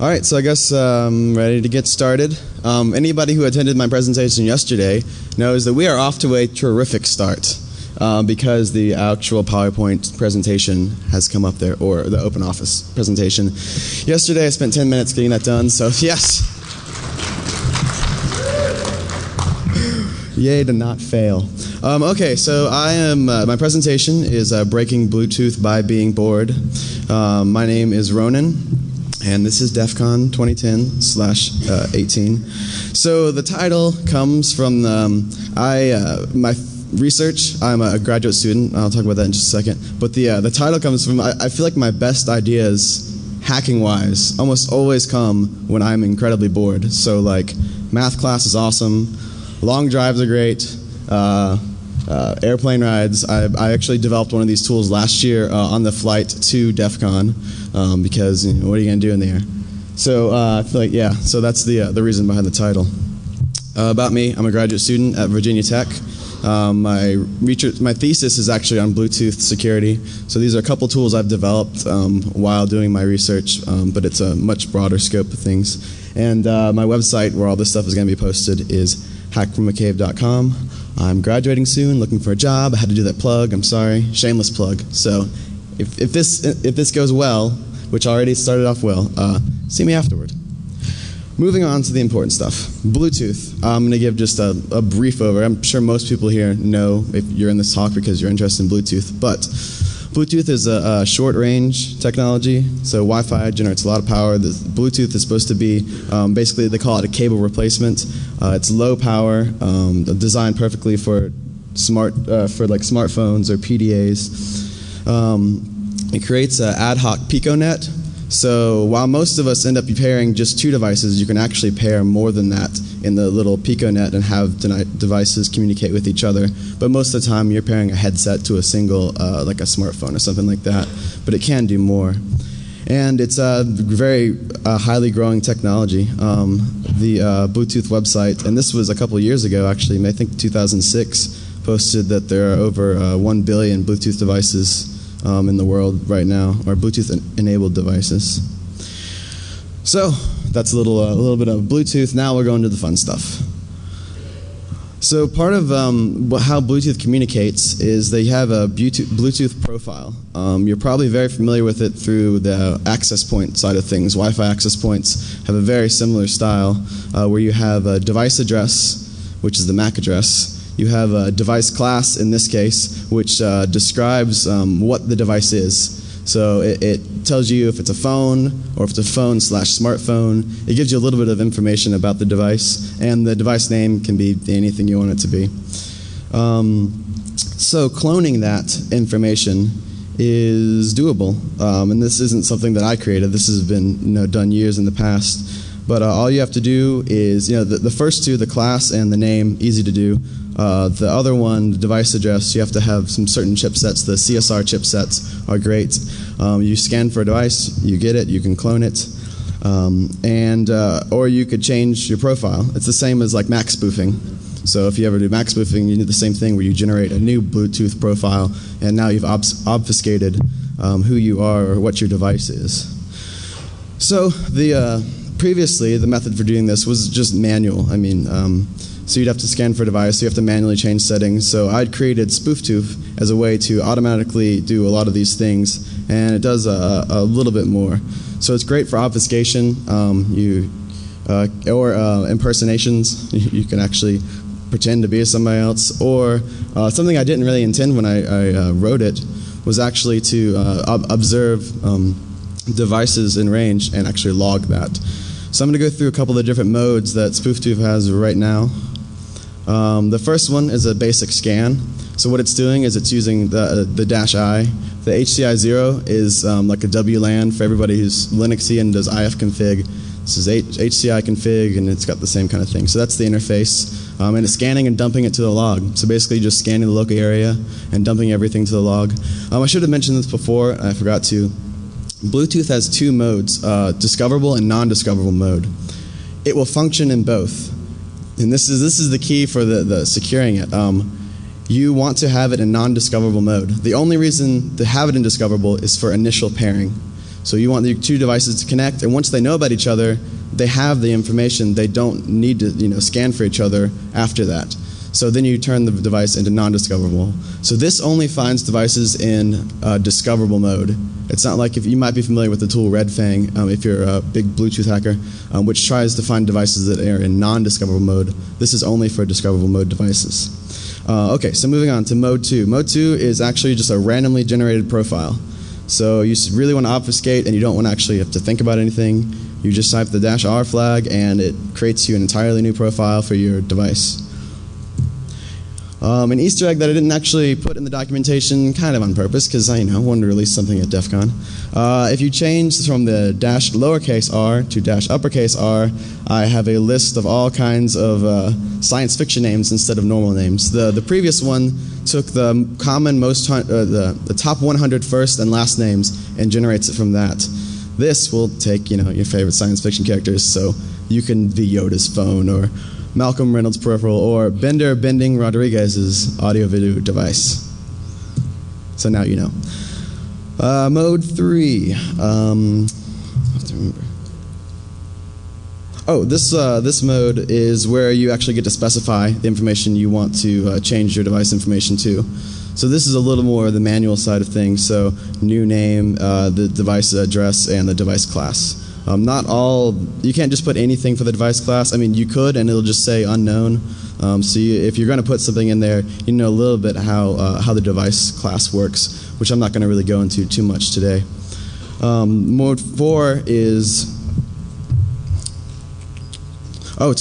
All right, so I guess I'm ready to get started. Anybody who attended my presentation yesterday knows that we are off to a terrific start because the actual PowerPoint presentation has come up there, or the Open Office presentation. Yesterday I spent 10 minutes getting that done, so yes. Yay to not fail. Okay, so I am. My presentation is Breaking Bluetooth by Being Bored. My name is Ronan. And this is DEFCON 2010/18. So the title comes from my research. I'm a graduate student. I'll talk about that in just a second. But the title comes from, I feel like my best ideas, hacking-wise, almost always come when I'm incredibly bored. So like, math class is awesome. Long drives are great. Airplane rides. I actually developed one of these tools last year on the flight to DEFCON because what are you going to do in the air? So I feel like, yeah, so that's the reason behind the title. About me, I'm a graduate student at Virginia Tech. My thesis is actually on Bluetooth security. So these are a couple tools I've developed while doing my research, but it's a much broader scope of things. And my website, where all this stuff is going to be posted, is hackfromacave.com. I'm graduating soon, looking for a job. I had to do that plug. I'm sorry, shameless plug. So if this goes well, which already started off well, see me afterward. Moving on to the important stuff. Bluetooth. I'm going to give just a brief overview. I'm sure most people here know if you're in this talk because you're interested in Bluetooth. But Bluetooth is a short-range technology. So Wi-Fi generates a lot of power. The Bluetooth is supposed to be basically, they call it a cable replacement. It's low power, designed perfectly for smartphones or PDAs. It creates an ad hoc piconet. So while most of us end up pairing just two devices, you can actually pair more than that in the little piconet and have devices communicate with each other. But most of the time, you're pairing a headset to a single, like a smartphone or something like that. But it can do more. And it's a very highly growing technology. The Bluetooth website, and this was a couple years ago actually, I think 2006, posted that there are over 1 billion Bluetooth devices in the world right now, or Bluetooth-enabled devices. So that's a little bit of Bluetooth. Now we're going to the fun stuff. So part of how Bluetooth communicates is they have a Bluetooth profile. You're probably very familiar with it through the access point side of things. Wi-Fi access points have a very similar style where you have a device address, which is the MAC address. You have a device class, in this case, which describes what the device is. So it tells you if it's a phone, or if it's a phone/smartphone. It gives you a little bit of information about the device, and the device name can be anything you want it to be. So cloning that information is doable, and this isn't something that I created. This has been done years in the past. But all you have to do is, the first two, the class and the name, easy to do. The other one, the device address, you have to have some certain chipsets. The CSR chipsets are great. You scan for a device, you get it, you can clone it, or you could change your profile. It's the same as like Mac spoofing. So if you ever do Mac spoofing, you do the same thing where you generate a new Bluetooth profile, and now you've obfuscated who you are or what your device is. So previously, the method for doing this was just manual. So you'd have to scan for a device, you have to manually change settings. So I'd created SpoofTooth as a way to automatically do a lot of these things, and it does a little bit more. So it's great for obfuscation or impersonations. You can actually pretend to be somebody else. Or something I didn't really intend when I wrote it was actually to observe devices in range and actually log that. So I'm going to go through a couple of the different modes that SpoofTooth has right now. The first one is a basic scan. So what it's doing is it's using the -I. The HCI 0 is like a WLAN for everybody who's Linuxy and does ifconfig. This is HCI config, and it's got the same kind of thing. So that's the interface. And it's scanning and dumping it to the log. So basically just scanning the local area and dumping everything to the log. I should have mentioned this before, I forgot to. Bluetooth has two modes, discoverable and non-discoverable mode. It will function in both. And this is the key for the securing it. You want to have it in non-discoverable mode. The only reason to have it in discoverable is for initial pairing. So you want the two devices to connect, and once they know about each other, they have the information. They don't need to scan for each other after that. So then you turn the device into non-discoverable. So this only finds devices in discoverable mode. It's not like, if you might be familiar with the tool Red Fang, if you're a big Bluetooth hacker, which tries to find devices that are in non-discoverable mode. This is only for discoverable mode devices. Okay, so moving on to mode 2. Mode 2 is actually just a randomly generated profile. So you really want to obfuscate and you don't want to actually have to think about anything. You just type the -R flag and it creates you an entirely new profile for your device. An Easter egg that I didn't actually put in the documentation, kind of on purpose, because I wanted to release something at DEF CON. If you change from the -lowercase r to -uppercase R, I have a list of all kinds of science fiction names instead of normal names. The previous one took the common the top 100 first and last names and generates it from that. This will take your favorite science fiction characters, so you can be Yoda's phone or Malcolm Reynolds' peripheral, or Bender Bending Rodriguez's audio-video device. So now you know. Mode 3. I have to remember. Oh, this mode is where you actually get to specify the information you want to change your device information to. So this is a little more the manual side of things. So new name, the device address, and the device class. Not all, you can't just put anything for the device class. I mean, you could, and it'll just say unknown. So if you're going to put something in there, you know a little bit how the device class works, which I'm not going to really go into too much today. Mode 4 is,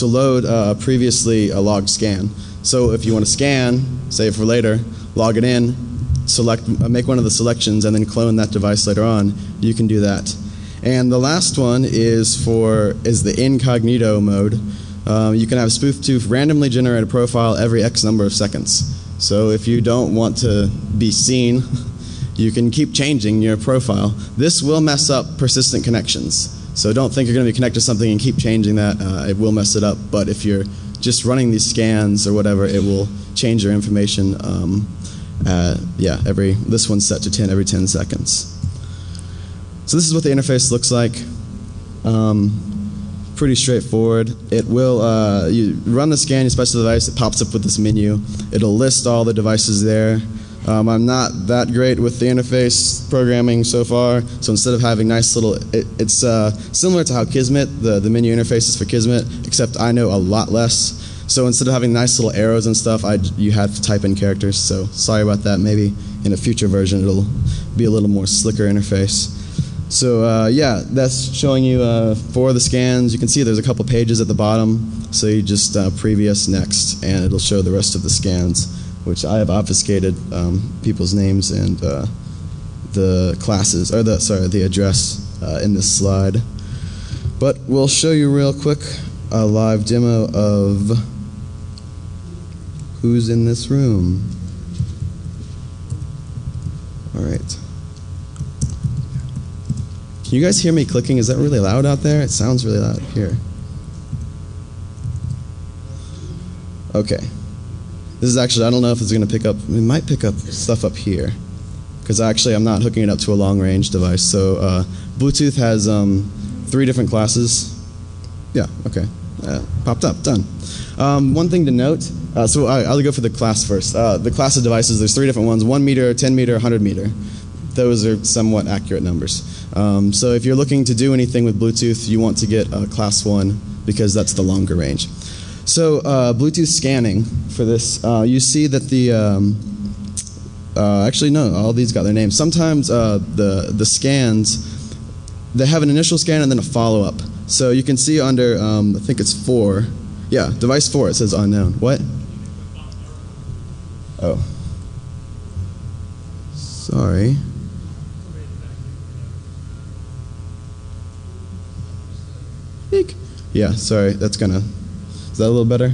to load previously a logged scan. So if you want to scan, save for later, log it in, make one of the selections, and then clone that device later on, you can do that. And the last one is the incognito mode. You can have spoof2 randomly generate a profile every X number of seconds. So if you don't want to be seen, you can keep changing your profile. This will mess up persistent connections. So don't think you're going to be connected to something and keep changing that. It will mess it up. But if you're just running these scans or whatever, it will change your information. This one's set to 10 every 10 seconds. So this is what the interface looks like. Pretty straightforward. It will, you run the scan, you specify the device, it pops up with this menu. It'll list all the devices there. I'm not that great with the interface programming so far, so instead of having nice little, it's similar to how Kismet, the menu interface is for Kismet, except I know a lot less. So instead of having nice little arrows and stuff, you had to type in characters, so sorry about that. Maybe in a future version it'll be a little more slicker interface. So that's showing you for the scans. You can see there's a couple pages at the bottom. So you just previous, next, and it'll show the rest of the scans, which I have obfuscated people's names and the classes, or the address in this slide. But we'll show you real quick a live demo of who's in this room. All right. Can you guys hear me clicking? Is that really loud out there? It sounds really loud here. Okay. This is actually, I don't know if it's going to pick up, it might pick up stuff up here. Because actually I'm not hooking it up to a long range device. So Bluetooth has 3 different classes. Yeah, okay. Popped up, done. One thing to note, so I'll go for the class first. The class of devices, there's 3 different ones, 1 meter, 10 meter, 100 meter. Those are somewhat accurate numbers. So if you're looking to do anything with Bluetooth, you want to get class 1 because that's the longer range. So Bluetooth scanning for this, you see that the, actually no, all these got their names. Sometimes the scans, they have an initial scan and then a follow-up. So you can see under, I think it's 4, yeah, device 4, it says unknown. What? Oh. Sorry. Yeah, sorry, that's gonna, is that a little better?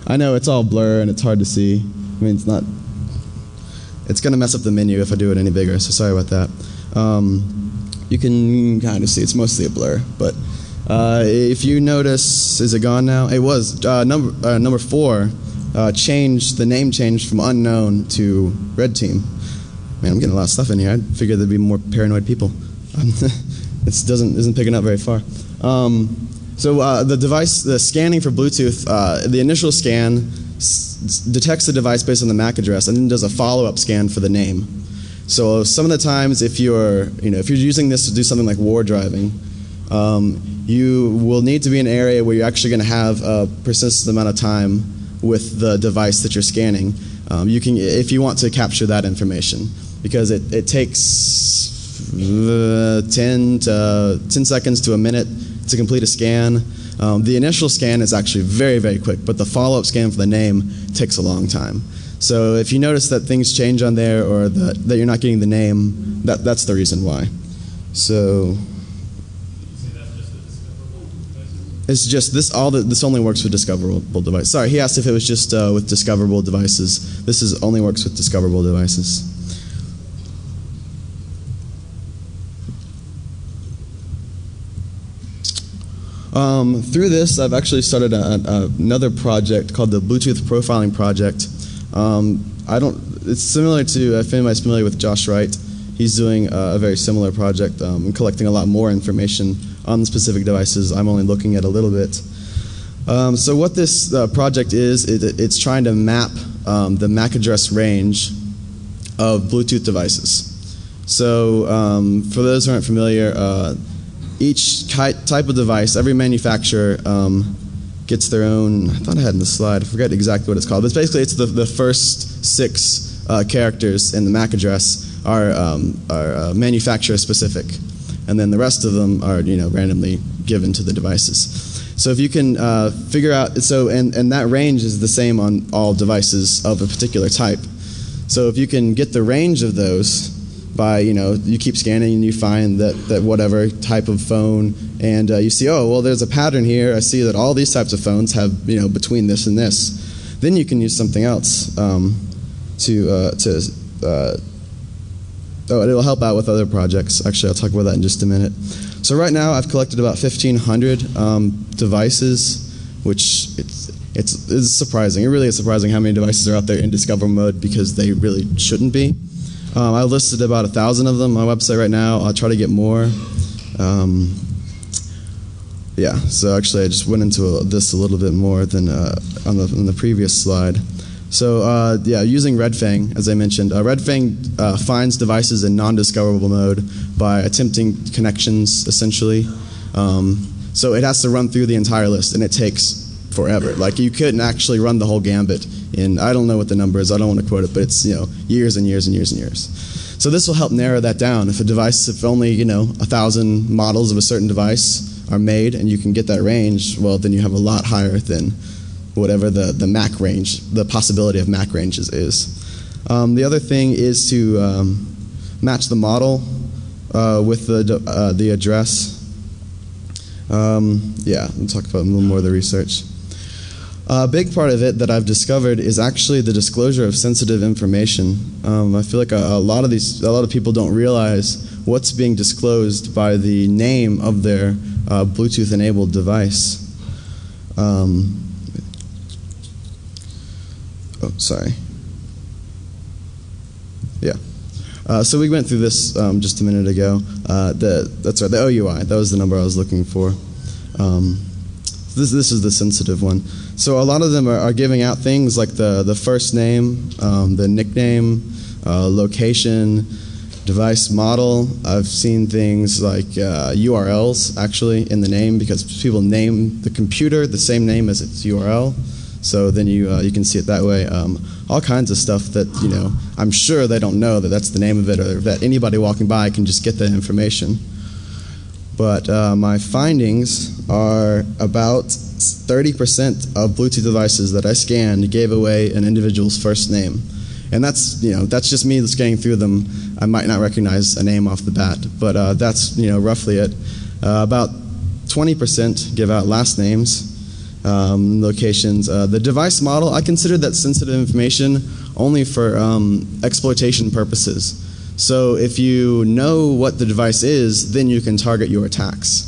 I know it's all blur and it's hard to see. I mean, it's gonna mess up the menu if I do it any bigger, so sorry about that. You can kind of see it's mostly a blur, but if you notice, is it gone now? It was, number 4 changed, the name changed from unknown to red team. Man, I'm getting a lot of stuff in here. I figured there'd be more paranoid people. isn't picking up very far. The scanning for Bluetooth, the initial scan detects the device based on the MAC address and then does a follow-up scan for the name. So some of the times if you're using this to do something like war driving, you will need to be in an area where you're actually going to have a persistent amount of time with the device that you're scanning. If you want to capture that information, because it takes 10 seconds to a minute to complete a scan. The initial scan is actually very, very quick, but the follow-up scan for the name takes a long time. So if you notice that things change on there or that you're not getting the name, that's the reason why. So it's just this only works with discoverable devices. Sorry, he asked if it was just with discoverable devices. This only works with discoverable devices. Through this, I've actually started another project called the Bluetooth Profiling Project. It's similar to, if anybody's familiar with Josh Wright, he's doing a very similar project and collecting a lot more information on the specific devices. I'm only looking at a little bit. So what this project is, it's trying to map the MAC address range of Bluetooth devices. So for those who aren't familiar, each type of device, every manufacturer gets their own, I thought I had in the slide, I forget exactly what it's called, but basically it's the first 6 characters in the MAC address are manufacturer specific, and then the rest of them are randomly given to the devices. So if you can figure out, and that range is the same on all devices of a particular type. So if you can get the range of those by, you keep scanning and you find that whatever type of phone, and you see, oh, well, there's a pattern here. I see that all these types of phones have, between this and this. Then you can use something else it'll help out with other projects. Actually, I'll talk about that in just a minute. So right now, I've collected about 1,500 devices, which it's surprising. It really is surprising how many devices are out there in discover mode because they really shouldn't be. I listed about 1,000 of them on my website right now. I'll try to get more. Yeah, so actually I just went into this a little bit more than on the previous slide. So yeah, using RedFang, as I mentioned, RedFang finds devices in non-discoverable mode by attempting connections, essentially. So it has to run through the entire list, and it takes forever. Like, you couldn't actually run the whole gambit in, I don't know what the number is, I don't want to quote it, but it's years and years and years and years. So this will help narrow that down. If only 1,000 models of a certain device are made and you can get that range, well, then you have a lot higher than whatever the MAC range, the possibility of MAC ranges is. The other thing is to match the model with the address. Yeah, we'll talk about a little more of the research. A big part of it that I've discovered is actually the disclosure of sensitive information. I feel like a lot of people don't realize what's being disclosed by the name of their Bluetooth-enabled device. Oh, sorry. Yeah. So we went through this just a minute ago. That's right, the OUI. That was the number I was looking for. This is the sensitive one. So a lot of them are giving out things like the first name, the nickname, location, device model. I've seen things like URLs actually in the name, because people name the computer the same name as its URL. So then you can see it that way. All kinds of stuff that I'm sure they don't know that that's the name of it, or that anybody walking by can just get that information. But my findings are about 30% of Bluetooth devices that I scanned gave away an individual's first name. And that's just me scanning through them. I might not recognize a name off the bat, but that's roughly it. About 20% give out last names, locations. The device model, I consider that sensitive information only for exploitation purposes. So if you know what the device is, then you can target your attacks.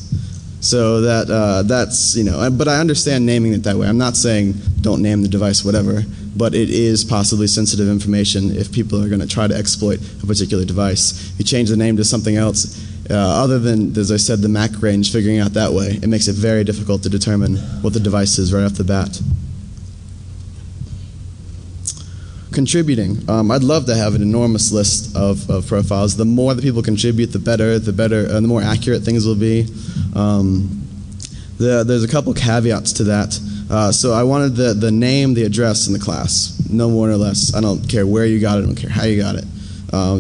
So that's but I understand naming it that way. I'm not saying don't name the device whatever, but it is possibly sensitive information if people are going to try to exploit a particular device. If you change the name to something else, other than, as I said, the MAC range, figuring out that way, it makes it very difficult to determine what the device is right off the bat. Contributing. I'd love to have an enormous list of profiles. The more that people contribute, the better, the more accurate things will be. There's a couple caveats to that. So I wanted the name, the address, and the class. No more or less. I don't care where you got it. I don't care how you got it.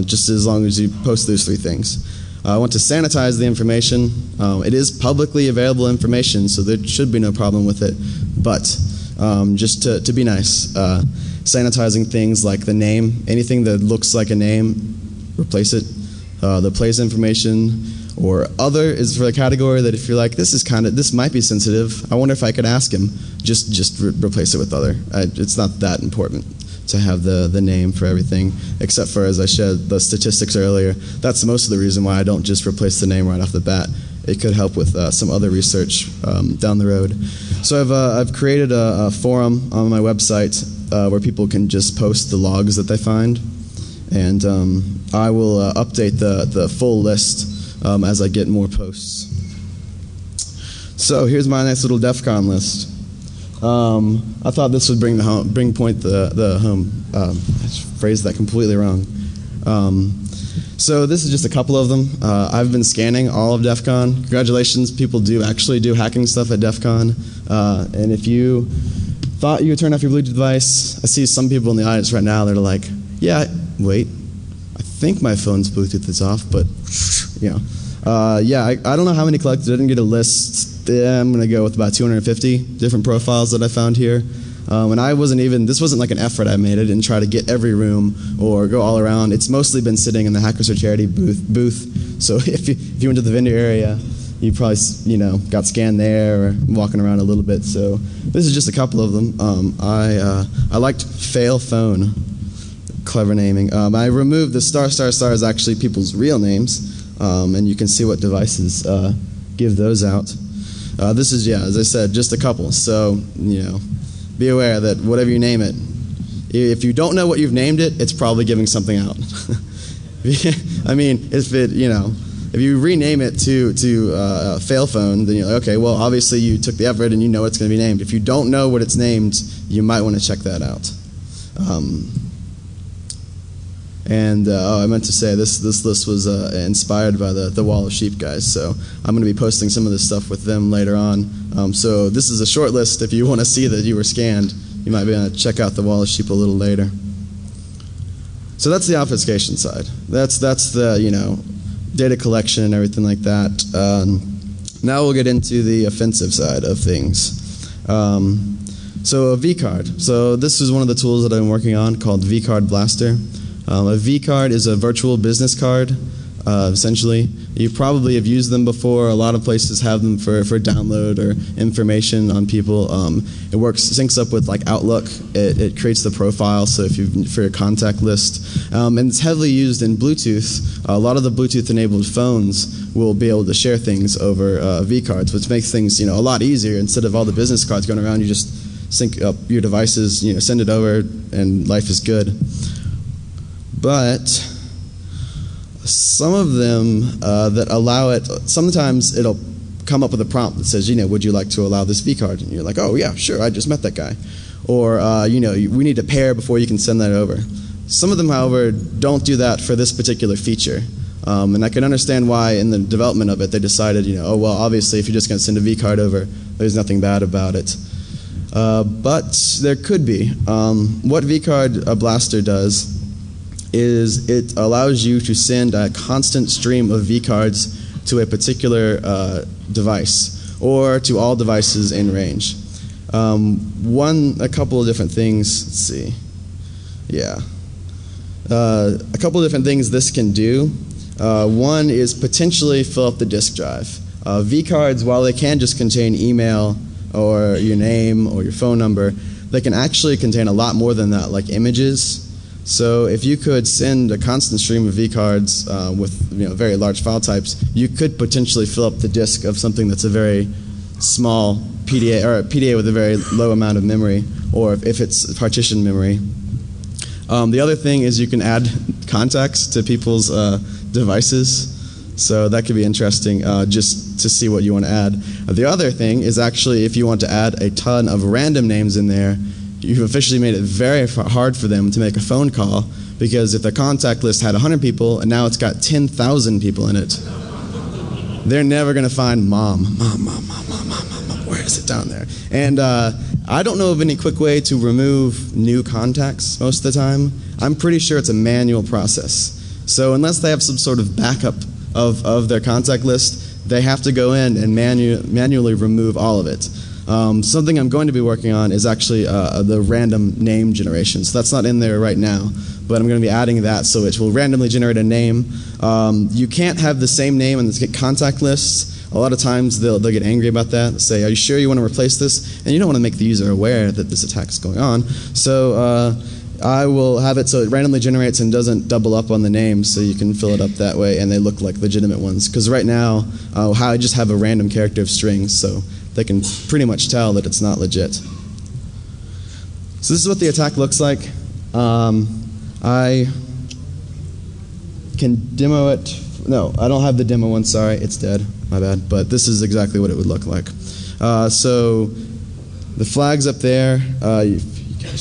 Just as long as you post those 3 things. I want to sanitize the information. It is publicly available information, so there should be no problem with it. But just to be nice, sanitizing things like the name, anything that looks like a name, replace it. The place information or other is for the category that if you're like, this might be sensitive, I wonder if I could ask him, just replace it with other. It's not that important to have the name for everything, except for, as I shared the statistics earlier, that's most of the reason why I don't just replace the name right off the bat. It could help with some other research down the road. So I've created a forum on my website where people can just post the logs that they find, and I will update the full list as I get more posts. So here's my nice little DEFCON list. I thought this would bring the home. I phrased that completely wrong. So this is just a couple of them. I've been scanning all of DEFCON. Congratulations, people actually do hacking stuff at DEFCON. And if you thought you would turn off your Bluetooth device, I see some people in the audience right now that are like, yeah, wait, I think my phone's Bluetooth is off, but you know. Yeah, I don't know how many collected. I didn't get a list. I'm going to go with about 250 different profiles that I found here. And this wasn't like an effort I made. I didn't try to get every room or go all around. It's mostly been sitting in the HackersSecurity booth. So if you went to the vendor area, you probably got scanned there or walking around a little bit. So this is just a couple of them. I liked fail phone, clever naming. I removed the star is actually people's real names, and you can see what devices give those out. This is, as I said, just a couple. So be aware that whatever you name it, if you don't know what you've named it, it's probably giving something out. I mean, if you rename it to fail phone, then you're like, okay, well, obviously you took the effort and you know it's going to be named. If you don't know what it's named, you might want to check that out. I meant to say this list was inspired by the Wall of Sheep guys, so I'm going to be posting some of this stuff with them later on. So this is a short list. If you want to see that you were scanned, you might be able to check out the Wall of Sheep a little later. So that's the obfuscation side. That's the data collection and everything like that. Now we'll get into the offensive side of things. So a vCard. So this is one of the tools that I'm working on called vCard Blaster. A vCard is a virtual business card, essentially. You probably have used them before. A lot of places have them for download or information on people. It syncs up with like Outlook. It creates the profile, so for your contact list. And it's heavily used in Bluetooth. A lot of the Bluetooth-enabled phones will be able to share things over vCards, which makes things a lot easier. Instead of all the business cards going around, you just sync up your devices, send it over, and life is good. But some of them that allow it, sometimes it'll come up with a prompt that says, would you like to allow this vCard? And you're like, oh yeah, sure, I just met that guy. Or, we need to pair before you can send that over. Some of them, however, don't do that for this particular feature. And I can understand why in the development of it they decided, oh well, obviously if you're just going to send a vCard over, there's nothing bad about it. But there could be. What vCard Blaster does is it allows you to send a constant stream of vCards to a particular device or to all devices in range. A couple of different things. Let's see. Yeah. A couple of different things this can do. One is potentially fill up the disk drive. vCards, while they can just contain email or your name or your phone number, they can actually contain a lot more than that, like images. So if you could send a constant stream of vCards with very large file types, you could potentially fill up the disk of something that's a very small PDA, or a PDA with a very low amount of memory, or if it's partition memory. The other thing is you can add contacts to people's devices. So that could be interesting just to see what you want to add. The other thing is actually if you want to add a ton of random names in there, you've officially made it very hard for them to make a phone call, because if the contact list had 100 people and now it's got 10,000 people in it, they're never going to find mom. Where is it down there? And I don't know of any quick way to remove new contacts most of the time. I'm pretty sure it's a manual process. So unless they have some sort of backup of their contact list, they have to go in and manually remove all of it. Something I'm going to be working on is actually the random name generation. So that's not in there right now, but I'm going to be adding that so it will randomly generate a name. You can't have the same name in the contact lists. A lot of times they'll get angry about that, say, are you sure you want to replace this? And you don't want to make the user aware that this attack is going on. So I will have it so it randomly generates and doesn't double up on the names, so you can fill it up that way and they look like legitimate ones. Because right now, I just have a random character of strings, so they can pretty much tell that it's not legit. So this is what the attack looks like. I can demo it. No, I don't have the demo one, sorry, it's dead, my bad. But this is exactly what it would look like. So the flag's up there.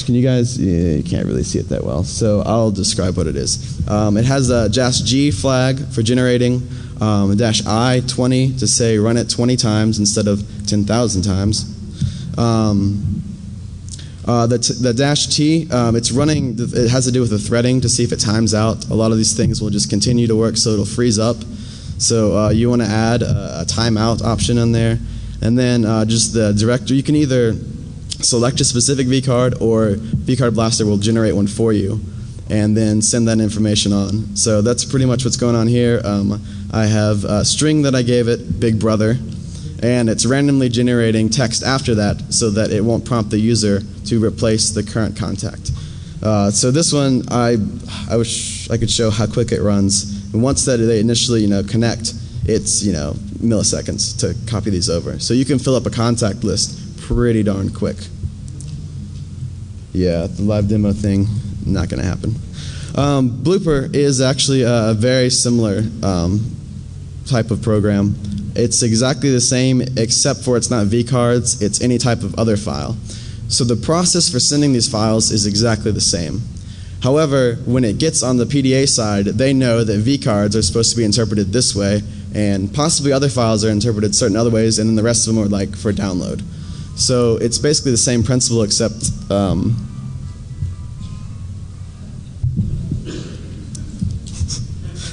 Can you guys, you can't really see it that well, so I'll describe what it is. It has a -G flag for generating, a -I 20 to say run it 20 times instead of 10,000 times. The -T, it's running, it has to do with the threading to see if it times out. A lot of these things will just continue to work, so it'll freeze up. So you want to add a timeout option in there. And then just the directory, you can either select a specific vCard, or vCard Blaster will generate one for you and then send that information on. So that's pretty much what's going on here. I have a string that I gave it, Big Brother, and it's randomly generating text after that so that it won't prompt the user to replace the current contact. So this one, I wish I could show how quick it runs. And once that they initially connect, it's milliseconds to copy these over. So you can fill up a contact list pretty darn quick. Yeah, the live demo thing, not going to happen. Blooper is actually a very similar type of program. It's exactly the same, except for it's not vCards, it's any type of other file. So the process for sending these files is exactly the same. However, when it gets on the PDA side, they know that vCards are supposed to be interpreted this way, and possibly other files are interpreted certain other ways, and then the rest of them are like for download. So it's basically the same principle, except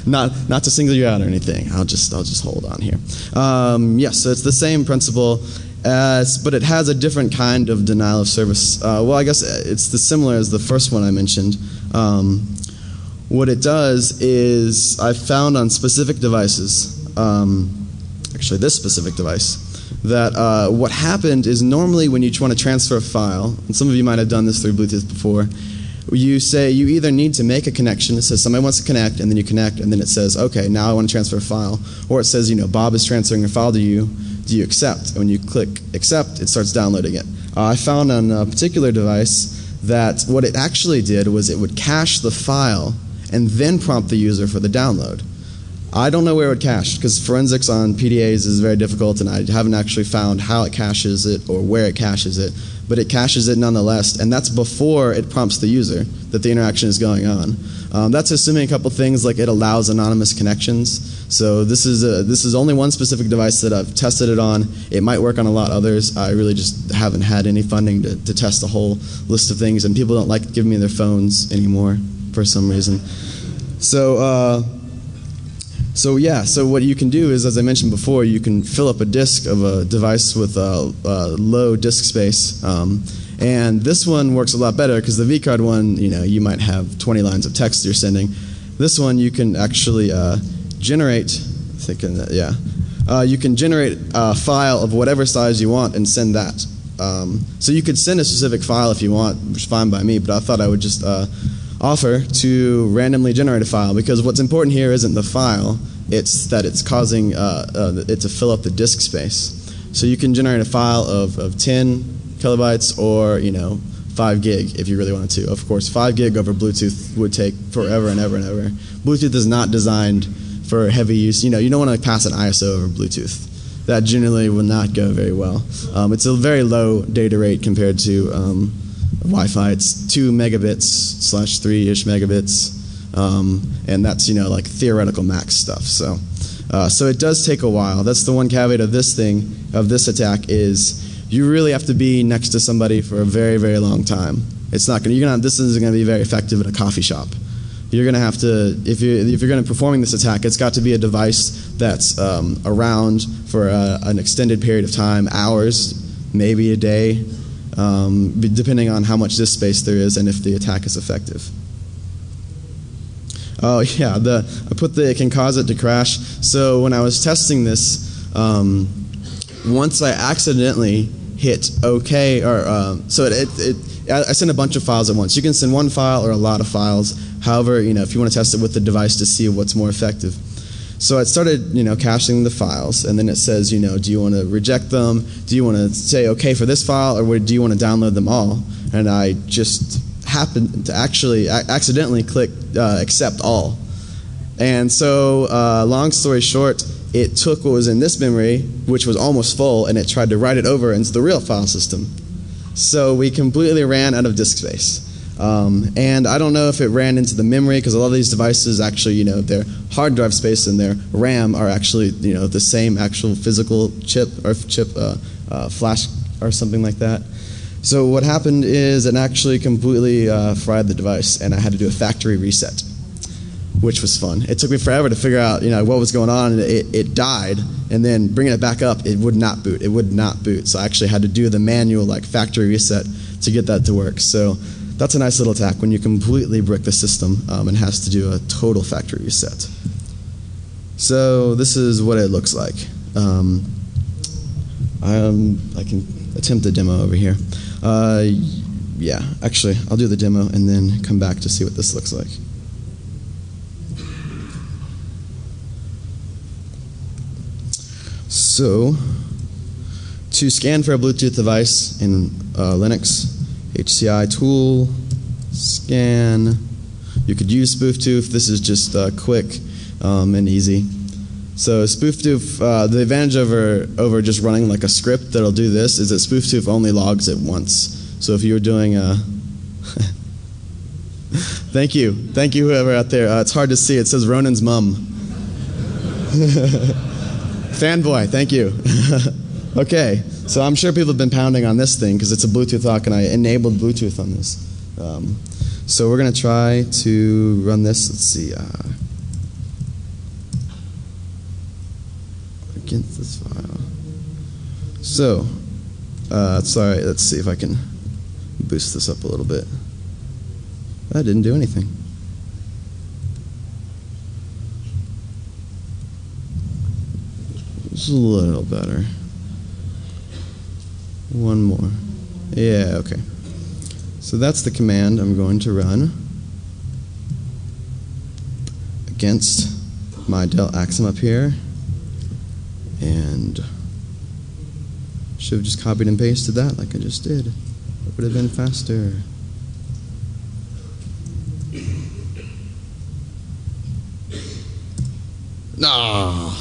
not to single you out or anything. I'll just hold on here. Yes, so it's the same principle, but it has a different kind of denial of service. Well, I guess it's similar as the first one I mentioned. What it does is I found on specific devices, actually this specific device, that what happened is normally when you want to transfer a file, and some of you might have done this through Bluetooth before, you say you either need to make a connection. It says somebody wants to connect, and then you connect, and then it says, okay, now I want to transfer a file. Or it says, Bob is transferring a file to you. Do you accept? And when you click accept, it starts downloading it. I found on a particular device that what it actually did was it would cache the file and then prompt the user for the download. I don't know where it would cache, because forensics on PDAs is very difficult, and I haven't actually found how it caches it or where it caches it. But it caches it nonetheless, and that's before it prompts the user that the interaction is going on. That's assuming a couple things, like it allows anonymous connections. So this is only one specific device that I've tested it on. It might work on a lot of others. I really just haven't had any funding to test the whole list of things, and people don't like giving me their phones anymore for some reason. So yeah, so what you can do is, as I mentioned before, you can fill up a disk of a device with a low disk space. And this one works a lot better, because the vCard one, you might have 20 lines of text you're sending. This one you can actually generate, you can generate a file of whatever size you want and send that. So you could send a specific file if you want, which is fine by me, but I thought I would just offer to randomly generate a file, because what's important here isn't the file, it's that it's causing it to fill up the disk space. So you can generate a file of 10 kilobytes or 5 gig if you really wanted to. Of course, 5 gig over Bluetooth would take forever and ever and ever. Bluetooth is not designed for heavy use. You don't want to pass an ISO over Bluetooth. That generally will not go very well. It's a very low data rate compared to Wi-Fi. It's 2 megabits / 3-ish megabits, and that's like theoretical max stuff. So it does take a while. That's the one caveat of this attack is you really have to be next to somebody for a very, very long time. It's not going. This isn't going to be very effective in a coffee shop. You're going to have to, if you're going to be performing this attack, it's got to be a device that's around for an extended period of time, hours, maybe a day, depending on how much disk space there is and if the attack is effective. Oh yeah, I put it can cause it to crash. So when I was testing this, once I accidentally hit OK, or I sent a bunch of files at once. You can send one file or a lot of files. However, if you want to test it with the device to see what's more effective. So I started, caching the files, and then it says, do you want to reject them? Do you want to say OK for this file, or do you want to download them all? And I just happened to actually accidentally click accept all. And so, long story short, it took what was in this memory, which was almost full, and it tried to write it over into the real file system. So we completely ran out of disk space. And I don't know if it ran into the memory, because a lot of these devices actually, their hard drive space and their RAM are actually, the same actual physical chip or flash or something like that. So what happened is it actually completely fried the device, and I had to do a factory reset, which was fun. It took me forever to figure out, what was going on, and it died, and then bringing it back up, it would not boot. It would not boot. So I actually had to do the manual factory reset to get that to work. So that's a nice little attack when you completely brick the system and has to do a total factory reset. So this is what it looks like. I can attempt a demo over here. Yeah, actually, I'll do the demo and then come back to see what this looks like. So, to scan for a Bluetooth device in Linux, HCI tool, scan. You could use SpoofTooth. This is just quick and easy. So SpoofTooth, the advantage over just running like a script that'll do this is that SpoofTooth only logs it once. So if you were doing thank you whoever out there. It's hard to see. It says Ronan's mum. Fanboy, thank you. Okay, so I'm sure people have been pounding on this thing because it's a Bluetooth lock, and I enabled Bluetooth on this. So we're going to try to run this. Let's see. Against this file. So, sorry, let's see if I can boost this up a little bit. That didn't do anything. Just a little better. One more. Yeah, okay. So that's the command I'm going to run against my Dell Axum up here. And should have just copied and pasted that like I just did. It would have been faster. No.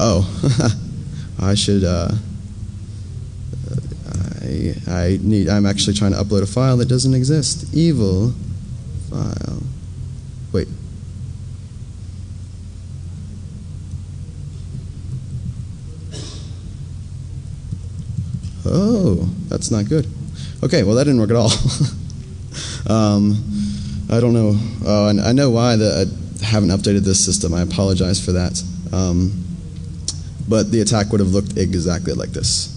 Oh. I should. I'm actually trying to upload a file that doesn't exist. Evil file. Wait. Oh, that's not good. Okay, well that didn't work at all. I don't know. Oh, and I know why I haven't updated this system. I apologize for that. But the attack would have looked exactly like this.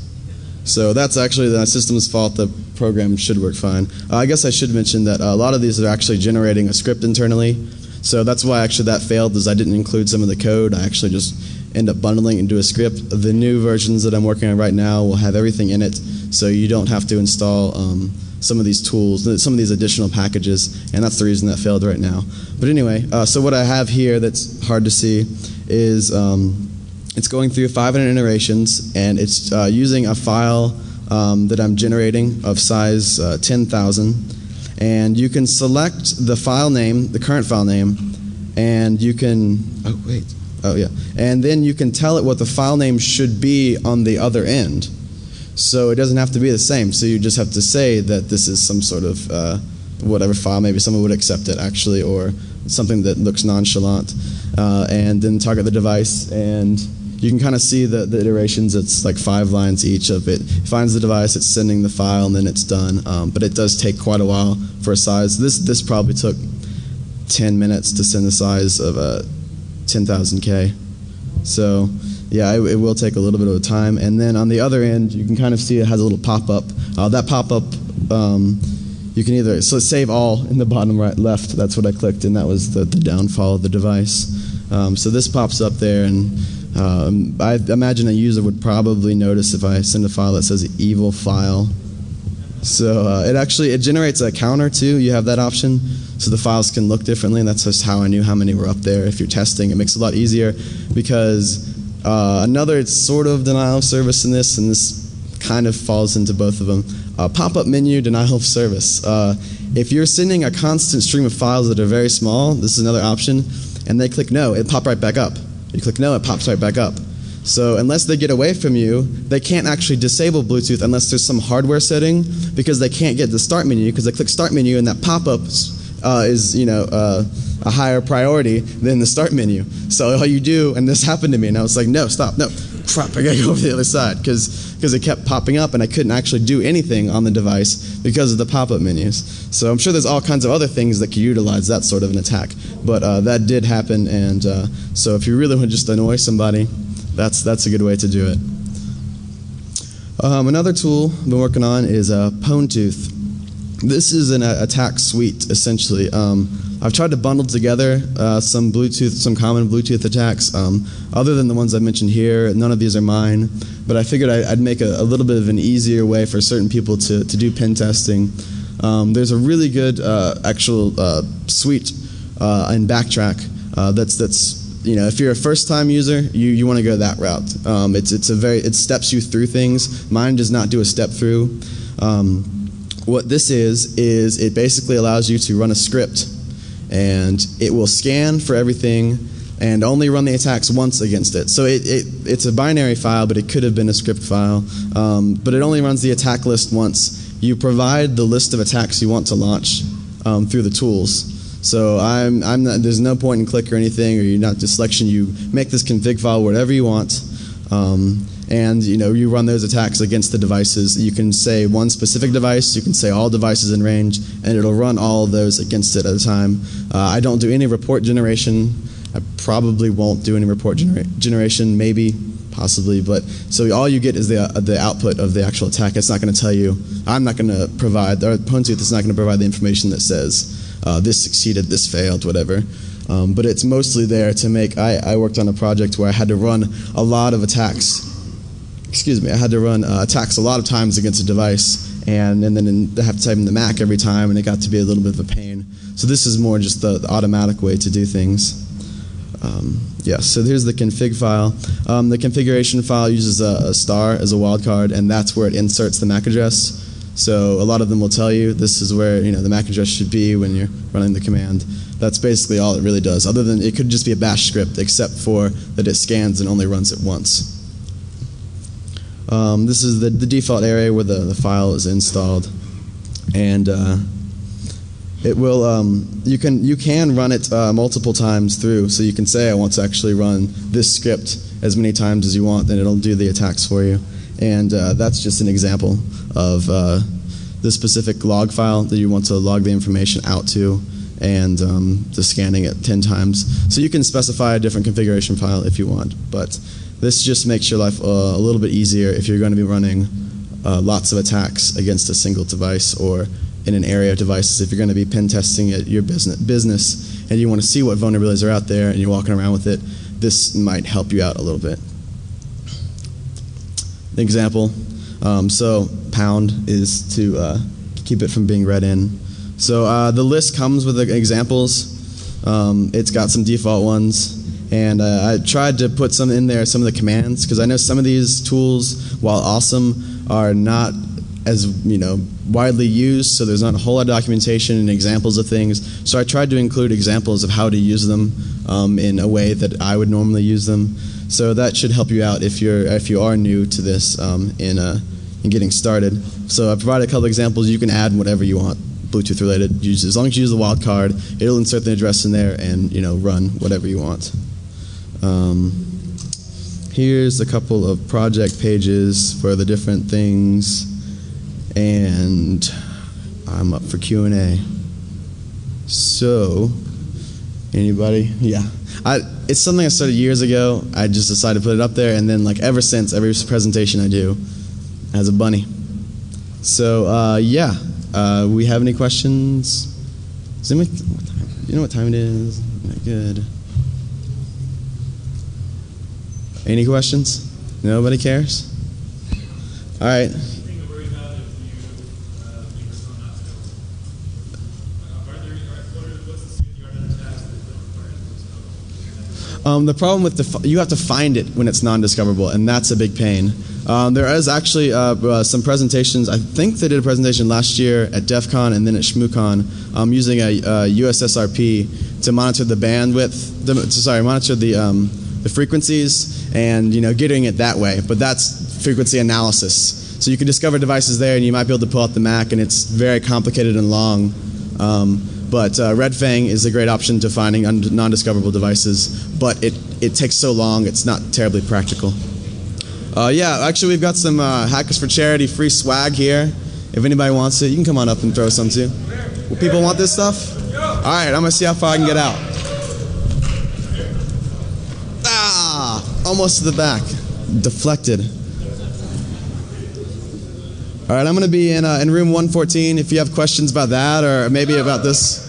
So that's actually the system's fault. The program should work fine. I guess I should mention that a lot of these are actually generating a script internally. So that's why actually that failed, is I didn't include some of the code. I actually just end up bundling into a script. The new versions that I'm working on right now will have everything in it, so you don't have to install some of these tools, some of these additional packages, and that's the reason that failed right now. But anyway, so what I have here that's hard to see is it's going through 500 iterations, and it's using a file that I'm generating of size 10,000. And you can select the file name, the current file name, and you can, and then you can tell it what the file name should be on the other end. So it doesn't have to be the same. So you just have to say that this is some sort of whatever file. Maybe someone would accept it actually, or something that looks nonchalant, and then target the device, and you can kind of see the iterations. It's like 5 lines each of it. It finds the device, it's sending the file, and then it's done. But it does take quite a while for a size. This probably took 10 minutes to send the size of 10,000K. So yeah, it will take a little bit of time. And then on the other end, you can kind of see it has a little pop-up. That pop-up, you can either save all in the bottom right left. That's what I clicked, and that was the downfall of the device. So this pops up there, and I imagine a user would probably notice if I send a file that says evil file. So it generates a counter too. You have that option, so the files can look differently, and that's just how I knew how many were up there. If you're testing, it makes it a lot easier, because another sort of denial of service in this, and this kind of falls into both of them. Pop-up menu denial of service. If you're sending a constant stream of files that are very small, this is another option, and they click no, it pops right back up. You click no, it pops right back up. So unless they get away from you, they can't actually disable Bluetooth unless there's some hardware setting, because they can't get the start menu, because they click start menu and that pop-up is a higher priority than the start menu. So all you do, and this happened to me, and I was like, no, stop, no, crap, I gotta go over to the other side, because it kept popping up and I couldn't actually do anything on the device because of the pop-up menus. So I'm sure there's all kinds of other things that could utilize that sort of an attack, but that did happen, and so if you really want to just annoy somebody, that's a good way to do it. Another tool I've been working on is PwnTooth. This is an attack suite, essentially. I've tried to bundle together some common Bluetooth attacks. Other than the ones I mentioned here, none of these are mine. But I figured I'd make a little bit of an easier way for certain people to do pen testing. There's a really good actual suite in Backtrack that's if you're a first-time user, you want to go that route. It steps you through things. Mine does not do a step through. What this is it basically allows you to run a script, and it will scan for everything and only run the attacks once against it. So it's a binary file, but it could have been a script file. But it only runs the attack list once. You provide the list of attacks you want to launch through the tools. So there's no point in click or anything, or you're not just selection. You make this config file whatever you want, and you run those attacks against the devices. You can say one specific device, you can say all devices in range, and it'll run all of those against it at a time. I don't do any report generation. I probably won't do any report generation, maybe, possibly, but so all you get is the output of the actual attack. It's not going to tell you. I'm not going to provide, or PwnTooth is not going to provide the information that says this succeeded, this failed, whatever. But it's mostly there to make. I worked on a project where I had to run a lot of attacks. I had to run attacks a lot of times against a device, and then I have to type in the MAC every time, and it got to be a little bit of a pain. So this is more just the automatic way to do things. So here's the config file. The configuration file uses a star as a wildcard, and that's where it inserts the MAC address. So a lot of them will tell you this is where the MAC address should be when you're running the command. That's basically all it really does. Other than it could just be a bash script, except for that it scans and only runs it once. This is the default area where the file is installed, and it will. You can run it multiple times through. So you can say I want to actually run this script as many times as you want, then it'll do the attacks for you. And that's just an example of the specific log file that you want to log the information out to, and just scanning it 10 times. So you can specify a different configuration file if you want, but this just makes your life a little bit easier if you're going to be running lots of attacks against a single device or in an area of devices. If you're going to be pen testing at your business and you want to see what vulnerabilities are out there and you're walking around with it, this might help you out a little bit. Example, so pound is to keep it from being read in. So the list comes with the examples. It's got some default ones, and I tried to put some in there, some of the commands, because I know some of these tools, while awesome, are not as widely used, so there's not a whole lot of documentation and examples of things. So I tried to include examples of how to use them in a way that I would normally use them. So that should help you out if you are new to this in getting started. So I provided a couple examples. You can add whatever you want, Bluetooth related. As long as you use the wildcard, it'll insert the address in there and run whatever you want. Here's a couple of project pages for the different things, and I'm up for Q&A. So, anybody? Yeah. It's something I started years ago. I just decided to put it up there, and then ever since, every presentation I do has a bunny. So, yeah. We have any questions? Does anybody, you know what time it is? Good. Any questions? Nobody cares? All right. The problem with you have to find it when it's non-discoverable, and that's a big pain. There is actually some presentations. I think they did a presentation last year at DEFCON and then at ShmooCon using a USSRP to monitor the bandwidth, monitor the frequencies and getting it that way. But that's frequency analysis. So you can discover devices there, and you might be able to pull out the MAC, and it's very complicated and long. But Red Fang is a great option to finding non-discoverable devices, but it takes so long, it's not terribly practical. Yeah, actually we've got some Hackers for Charity free swag here. If anybody wants it, you can come on up and throw some too. Will people want this stuff? All right, I'm going to see how far I can get out. Almost to the back. Deflected. All right, I'm going to be in room 114 if you have questions about that or maybe about this.